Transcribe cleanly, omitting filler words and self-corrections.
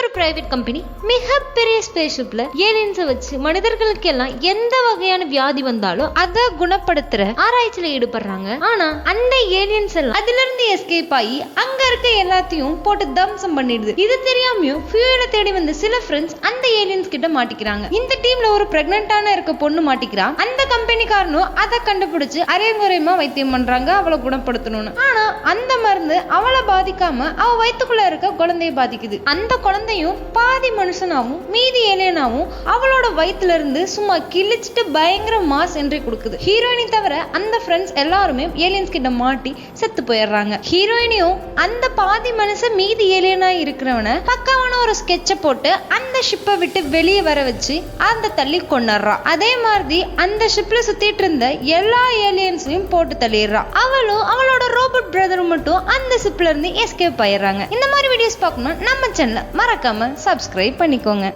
ஒரு private company மிகப்பெரிய ஸ்பேஸ்ஷிப்ல ஏலியன்ஸை வச்சு மனிதர்களுக்கு எல்லாம் எந்த வகையான வியாதி வந்தாலும் அதை குணப்படுத்துற ஆராய்ச்சியில ஈடுபடுறாங்க. ஆனா அந்த ஏலியன்ஸ் எல்லாம் அதுல இருந்து எஸ்கேப் ஆகி அங்க இருக்க எல்லாத்தையும் போட்டு தம்சம் பண்ணிடுது. இது தெரியாமையும் ஃபியூல தேடி வந்த சில ஃப்ரெண்ட்ஸ் அந்த ஏலியன்ஸ் கிட்ட மாட்டிக்கிறாங்க. இந்த டீம்ல ஒரு பிரெக்னன்டான இருக்க பொண்ணு மாட்டிக்கிறா. அந்த கம்பெனிக்காரனும் அதை கண்டுபிடிச்சு அரைங்குறையமா வைத்தியம் பண்றாங்க அவளை குணப்படுத்தணும்னு. ஆனா அந்த மருந்து அவளை பாதிக்காம அவ வயிற்றுக்குள்ள இருக்க குழந்தைய பாதிக்குது. அந்த குழந்தையும் பாதி மனுஷனாவும் மீதி ஏலியனாவும் அவளோட வயிற்றுல இருந்து சும்மா கிழிச்சிட்டு பயங்கர மாஸ் என்ட்ரி கொடுக்குது. ஹீரோயினி தவிர அந்த ஃப்ரெண்ட்ஸ் எல்லாருமே ஏலியன்ஸ் கிட்ட மாட்டி செத்து போயிடுறாங்க. ஹீரோயினியும் அந்த பாதி மனுஷன் மீதி ஏலியனா இருக்கிறவன பக்காவான ஒரு ஸ்கெட்ச போட்டு அந்த ஷிப்பை விட்டு வெளியே வர வச்சு அந்த தள்ளி கொண்டுறா. அதே மாதிரி அந்த ஷிப்ல சுத்திட்டு இருந்த எல்லா ஏலியன்ஸையும் போட்டு தள்ளிடுறா. அவளும் அவளோட ரோபோட் பிரதரும் மட்டும் அந்த ஷிப்ல இருந்து எஸ்கேப் ஆயிடுறாங்க. இந்த மாதிரி வீடியோஸ் பார்க்கணும் நம்ம சேனலை மறக்காம சப்ஸ்கிரைப் பண்ணிக்கோங்க.